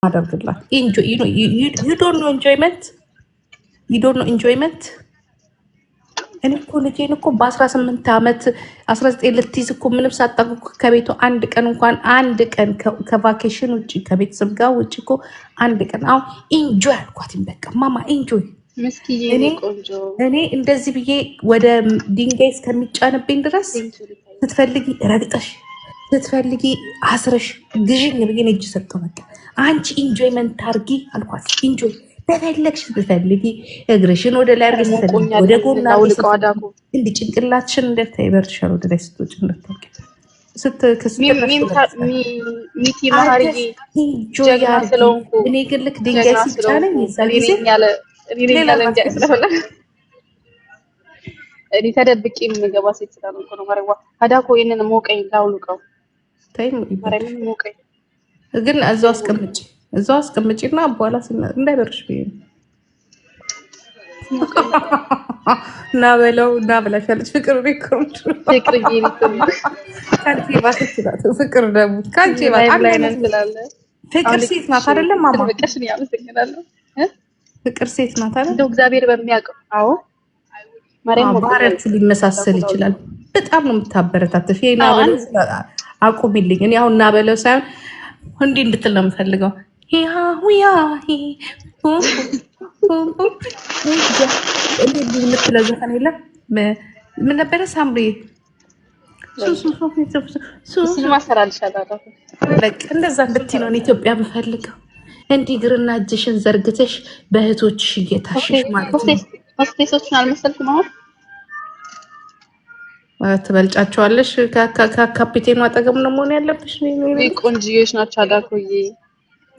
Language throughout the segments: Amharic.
አደርግላት ኢንጆይ ዩ ዶንት ኖ ኢንጆይመንት ዩ ዶንት ኖ ኢንጆይመንት። እኔ እኮ ልጄን እኮ በ18 ዓመት 19 ልትይዝ እኮ ምንም ሳታውቅ ከቤቱ አንድ ቀን ከቫኬሽን ውጭ ከቤተሰብ ጋር ውጭ እኮ አንድ ቀን አሁን ኢንጆይ አልኳትም። በቃ ማማ ኢንጆይ። እኔ እንደዚህ ብዬ ወደ ድንጋይ እስከሚጫንብኝ ድረስ ስትፈልጊ ረግጠሽ ስትፈልጊ አስረሽ ግዥኝ ብዬ እጅ ሰጠው። በቃ አንቺ ኢንጆይመንት አርጊ አልኳት። ኢንጆይ በፈለግሽ ስትፈልጊ እግርሽን ወደ ላይ አርገሽ ስትፈልጊ ወደ ጎና እንዲ ጭንቅላትሽን እንደታ ይበርሻል። ወደ ላይ ስትወጪ እንደታውቂ እኔ ግን ልክ ድንጋይ ሲጫነኝ ይዛ ጊዜ እኔ ተደብቄ የምገባ ሴት ስላልሆንኩ ነው። ማረዋ አዳኮ ይሄንን ሞቀኝ ላውልቀው ሞቀኝ ግን እዛው አስቀምጪና በኋላ እንዳይበርሽ ብዬ ነው። እና በለው እና ብላሻለች። ፍቅር ሪኮርድ ካንቺ ባሰች ናት። ፍቅር ደግሞ ካንቺ ፍቅር ሴት ናት አይደለም ማማ? ፍቅር ሴት ናት አይደል? እንደው እግዚአብሔር በሚያውቀው አዎ ባህሪያችሁ ሊመሳሰል ይችላል። በጣም ነው የምታበረታተሽ። እና በለው አቁሚልኝ። እኔ አሁን እና በለው ሳይሆን እንዲህ እንድትል ነው የምፈልገው። የምትለው ዘፈን የለም ምን ነበረ? ሳምሪ በቃ እንደዛ እንድትይ ነው ኢትዮጵያ የምፈልገው። እንዲህ ግርና እጅሽን ዘርግተሽ በእህቶችሽ እየታሸሽ ማለት ነው። ሆስቴሶችን አልመሰልክም? አሁን ትበልጫቸዋለሽ። ከካፒቴኑ አጠገብ ነው መሆን ያለብሽ። ቆንጆዎች ናቸው። አዳኮዬ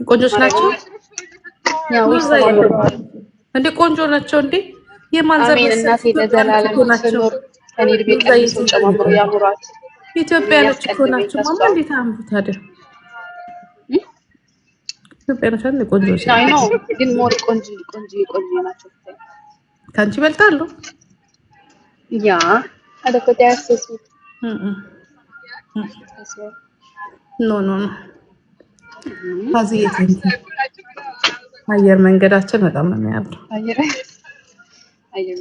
ቆንጆች ናቸው እንዴ? ቆንጆ ናቸው እንዴ? የማንዘር እናቴ ለዘላለም ናቸው። እኔ እድሜ ቀንሶ ጨማምሮ ያሙራት። ኢትዮጵያኖች እኮ ናቸው ማማ። እንዴት አምሩ ታዲያ ኢትዮጵያኖች አለ ቆንጆች ነው። ግን ሞር ቆንጆ ናቸው። ካንቺ ይበልጣሉ። ያ አደኮታ ያሰሱ ኖ አዚየት አየር መንገዳችን በጣም ነው የሚያምረው። አየር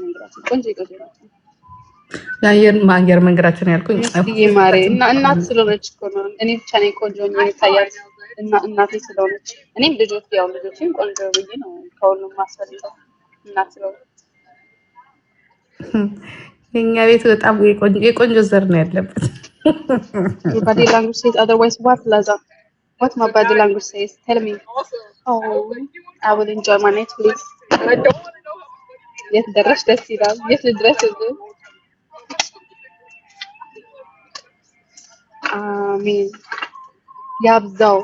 መንገዳችን ቆንጆ ናቸው። የአየር መንገዳችን ያልኩኝ ማሬ እናት ስለሆነች እኮ ነው። እኔ ብቻ ነኝ ቆንጆ ነኝ ታያል እናቴ ስለሆነች። እኔም ልጆችም ቆንጆ ብዬ ነው ከሁሉም ማስፈልገው እናት ስለሆነች። የኛ ቤት በጣም የቆንጆ ዘር ነው ያለበት። body language says otherwise. What my body language says? Tell me. Oh, I will enjoy my night, please. Yes, the rest is it. Yes, the dress is it. Amen. ያብዛው።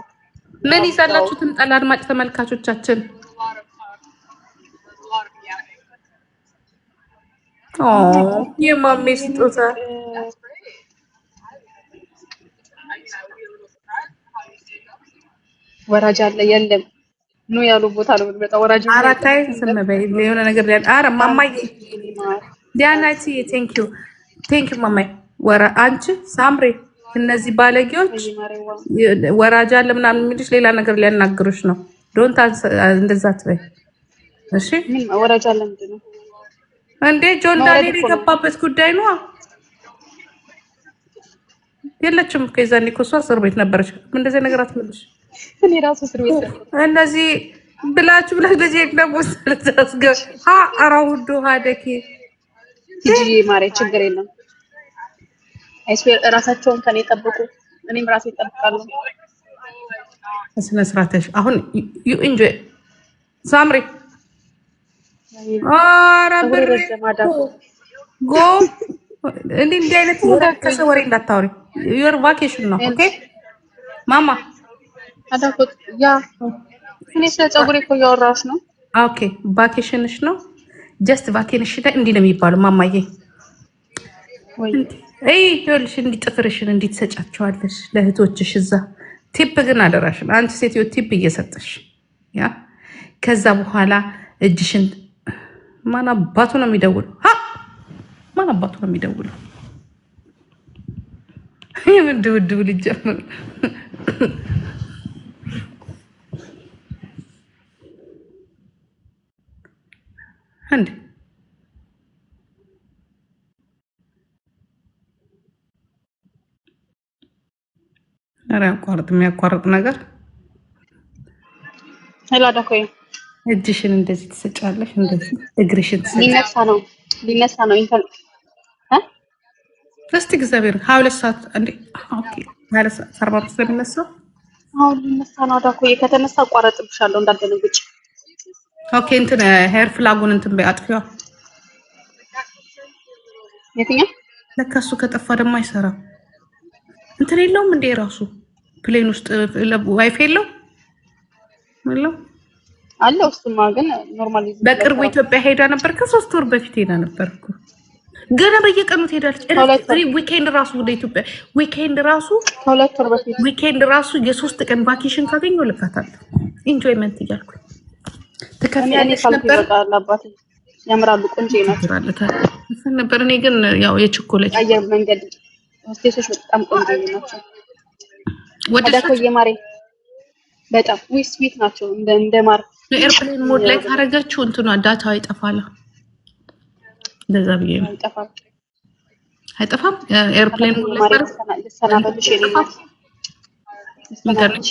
ምን ይሰላችሁ ትምጣላ አድማጭ ተመልካቾቻችን። የማሜ ስጦታ ወራጅ አለ የለም ነው ያሉ ቦታ ነው በጣም ወራጅ ነው። አራታይ ስም በይ የሆነ ነገር ላይ አረ ማማዬ ዲያናቲ ቴንክ ዩ ማማዬ። አንቺ ሳምሬ እነዚህ ባለጌዎች ወራጅ አለ ምናምን የሚልሽ ሌላ ነገር ሊያናግሩሽ ነው። ዶንት እንደዛ ትበይ እሺ። ምን ወራጅ አለ ምንድነው እንዴ? ጆን ዳንኤል የገባበት ጉዳይ ነው። የለችም እኮ የዛኔ እኮ እሷ እስር ቤት ነበረች። እንደዚህ ነገር አትመልሽ። እኔ ራሱ እስር ቤት እንደዚህ ብላችሁ ለዚህ ደግሞ ስለታስገ አራውዶ ሀደኪ ጂጂ ማሬ ችግር የለም። አይስዌር ራሳቸውን ከኔ ጠብቁ፣ እኔም ራሴ እጠብቃለሁ። ስነ ስርዓትሽ አሁን ዩ ኢንጆይ ሳምሪ አራብር ጎ እንዲህ አይነት ከሰው ወሬ እንዳታወሪ። ዩር ቫኬሽን ነው ኦኬ ማማ አዳኮት ያ እኔ ስለ ፀጉሬ እኮ እያወራሁሽ ነው። ኦኬ ቫኬሽንሽ ነው። ጀስት ቫኬሽን ላይ እንዲህ ነው የሚባለው ማማዬ። ይኸውልሽ እንዲህ ጥፍርሽን እንዲህ ትሰጫቸዋለሽ ለእህቶችሽ እዛ። ቲፕ ግን አደራሽን አንቺ ሴትዮ ቲፕ እየሰጠሽ ያ ከዛ በኋላ እጅሽን ማን አባቱ ነው የሚደውለው? ማን አባቱ ነው የሚደውለው? የምን ድብድብ ልጀምር እንዴ ኧረ ያቋርጥ የሚያቋርጥ ነገር ላዳኮይ እጅሽን እንደዚህ ትሰጫለሽ፣ እንደዚህ እግርሽን ሊነሳ ነው ኢንተር እስቲ እግዚአብሔር 22 ሰዓት እንዴ ኦኬ 22 ሰዓት 45 ስለሚነሳው አሁን ሊነሳ ነው አዳኮይ ከተነሳ አቋረጥብሻለሁ እንዳትደነግጭ ኦኬ እንትን ሄር ፍላጉን እንትን በአጥፊዋ የትኛው ለካሱ ከጠፋ ደግሞ አይሰራም እንትን የለውም እንዴ ራሱ ፕሌን ውስጥ ዋይፋይ የለው አለው እሱማ ግን ኖርማሊ በቅርቡ ኢትዮጵያ ሄዳ ነበር ከ3 ወር በፊት ሄዳ ነበርኩ ገና በየቀኑ ትሄዳለች ዊኬንድ ራሱ ወደ ኢትዮጵያ ዊኬንድ ራሱ ከ2 ወር በፊት ዊኬንድ ራሱ የ3 ቀን ቫኬሽን ካገኘው ልካታለሁ ኢንጆይመንት እያልኩ ተከፍያለሽ ነበር አባቴ ያምራሉ ቆንጆ ናቸው ነበር እኔ ግን ያው የቸኮለች አየር መንገድ ሆስቴሶች በጣም ቆንጆ ናቸው ወደኮ የማሬ በጣም ስዊት ናቸው እንደ ማር ኤርፕሌን ሞድ ላይ ካረጋችሁ እንትኗ ዳታው ይጠፋል እንደዛ ብዬ ነው አይጠፋም ኤርፕሌን ሞድ ላይ ሰናበልሽ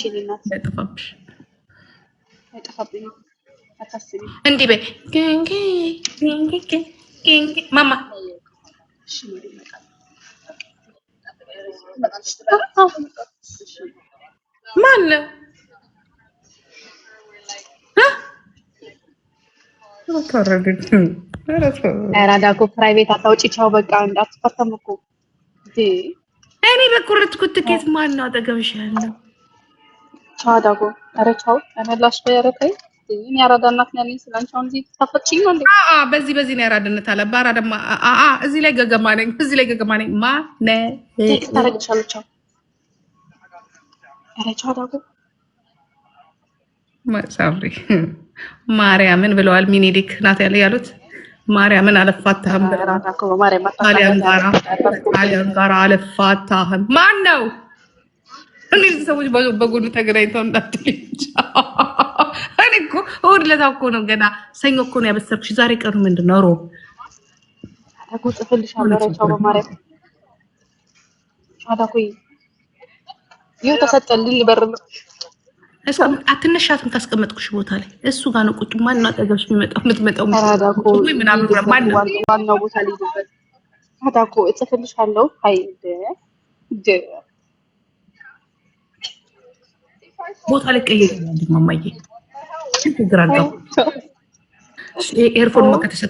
የሌላት አይጠፋብሽ አይጠፋብኝ አታስቢ እንዲህ በይ ማማ ማን አራዳኮ ፕራይቬት አታውጪ ቻው በቃ እንዳትፈተም እኮ እኔ በቁርጥኩት ትኬት ማን ነው አጠገብሽ ያለው ቻው ዳጎ አረ ቻው አናላሽ በረከይ እኔ አራዳ እናት ነኝ ስላንቺ አሁን እዚህ ታፈጪኝ ነው እንዴ በዚህ ነው ያራድነት አለ ባራዳማ እዚህ ላይ ገገማ ነኝ ማነ ታረግቻለሁ ቻው አረ ቻው ዳጎ ማሳሪ ማርያምን ብለዋል ሚኒሊክ ናት ያሉት ማርያምን አለፋታህም ጣሊያን ጋር አለፋታህም ማን ነው እነዚህ ሰዎች በጎኑ ተገናኝተው እንዳትልጅ እኔ እኮ እሑድ ዕለት እኮ ነው ገና ሰኞ እኮ ነው ያበሰርኩሽ ዛሬ ቀኑ ምንድን ነው ሮብ አዳኮ ጽፍልሻለሁ ቻው በማርያም አዳኮ ይኸው ተሰጠልኝ ልበር አትነሻትም ካስቀመጥኩሽ ቦታ ላይ እሱ ጋር ነው ቁጭ ማን ነው አጠገብሽ የምትመጣው ወይ ምናምን ማን ነው ዋናው ቦታ ላይ ይዘበት አዳኮ እጽፍልሻለሁ አይደ ቦታ ላይ ቀይር ማማዬ ግራንጋው ኤርፎን